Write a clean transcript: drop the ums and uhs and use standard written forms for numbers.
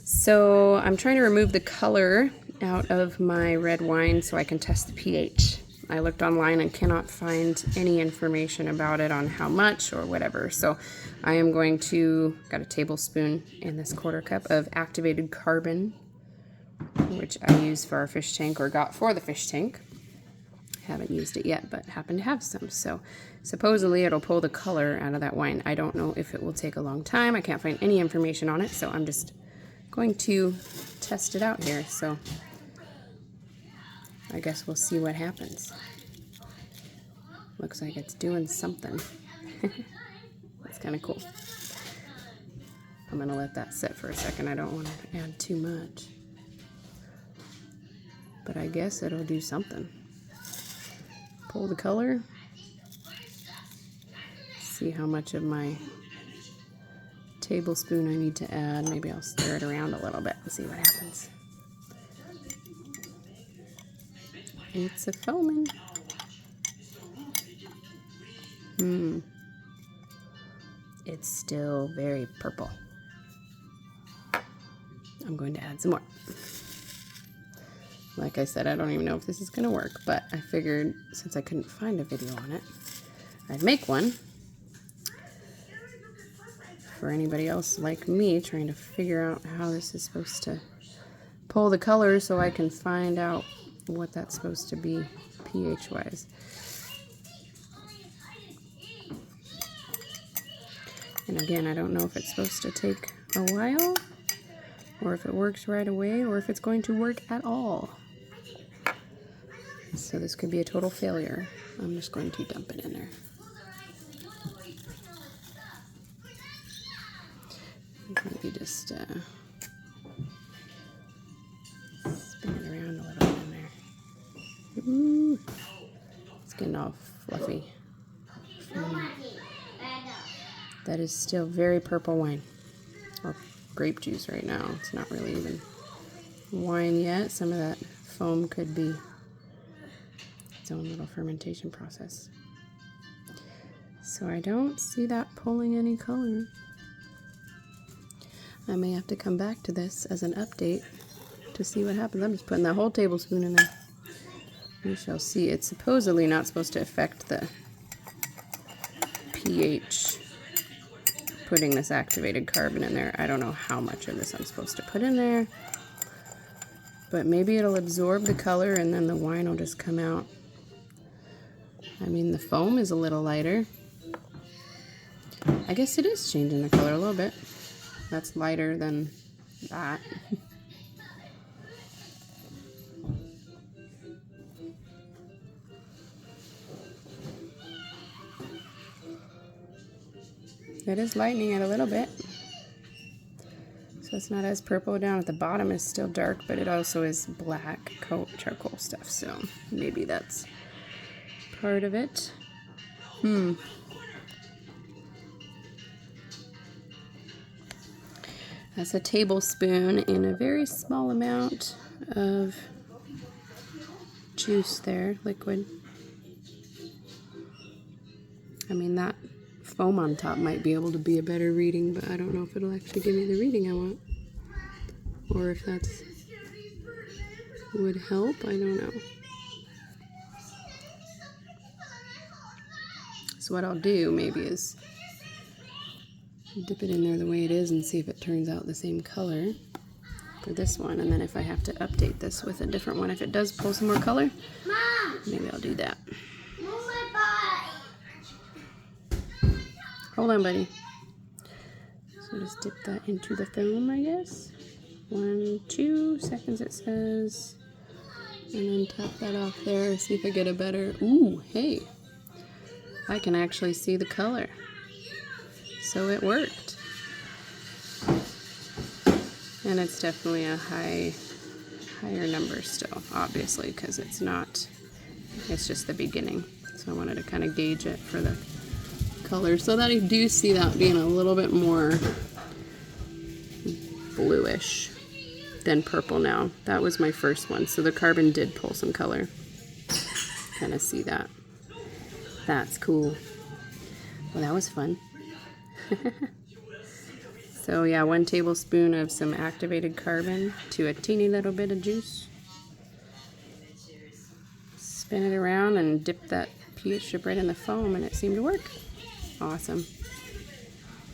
So I'm trying to remove the color out of my red wine so I can test the pH. I looked online and cannot find any information about it on how much or whatever. So I am going to, got a tablespoon in this quarter cup of activated carbon, which I use for our fish tank, or got for the fish tank. Haven't used it yet, but happen to have some. So supposedly it'll pull the color out of that wine. I don't know if it will take a long time. I can't find any information on it, so I'm just going to test it out here. So I guess we'll see what happens. Looks like it's doing something. That's kind of cool. I'm gonna let that sit for a second. I don't want to add too much, but I guess it'll do something. Pull the color, see how much of my tablespoon I need to add. Maybe I'll stir it around a little bit and see what happens. It's a foaming. It's still very purple. I'm going to add some more. Like I said, I don't even know if this is going to work, but I figured since I couldn't find a video on it, I'd make one for anybody else like me trying to figure out how this is supposed to pull the color so I can find out what that's supposed to be pH-wise. And again, I don't know if it's supposed to take a while, or if it works right away, or if it's going to work at all. So this could be a total failure. I'm just going to dump it in there. Maybe just spin it around a little bit in there. Ooh, it's getting all fluffy. That is still very purple wine, or grape juice right now. It's not really even wine yet. Some of that foam could be its own little fermentation process. So I don't see that pulling any color. I may have to come back to this as an update to see what happens. I'm just putting that whole tablespoon in there. We shall see. It's supposedly not supposed to affect the pH, putting this activated carbon in there. I don't know how much of this I'm supposed to put in there, but maybe it'll absorb the color and then the wine will just come out. I mean, the foam is a little lighter. I guess it is changing the color a little bit. That's lighter than that. It is lightening it a little bit. So it's not as purple. Down at the bottom is still dark, but it also is black charcoal stuff. So maybe that's part of it. That's a tablespoon in a very small amount of juice there, liquid. I mean, that foam on top might be able to be a better reading, but I don't know if it'll actually give me the reading I want. Or if that would help, I don't know. So what I'll do maybe is dip it in there the way it is and see if it turns out the same color for this one. And then if I have to update this with a different one, if it does pull some more color, Mom, maybe I'll do that. Hold on, buddy. So just dip that into the foam, I guess. 2 seconds it says. And then tap that off there, see if I get a better, ooh, hey. I can actually see the color. So it worked. And it's definitely a higher number still, obviously, because it's just the beginning. So I wanted to kind of gauge it for the color, so that I do see that being a little bit more bluish than purple now. That was my first one, so the carbon did pull some color. Kind of see that. That's cool. Well, that was fun. So yeah, 1 tablespoon of some activated carbon to a teeny little bit of juice. Spin it around and dip that pH strip right in the foam, and it seemed to work. Awesome.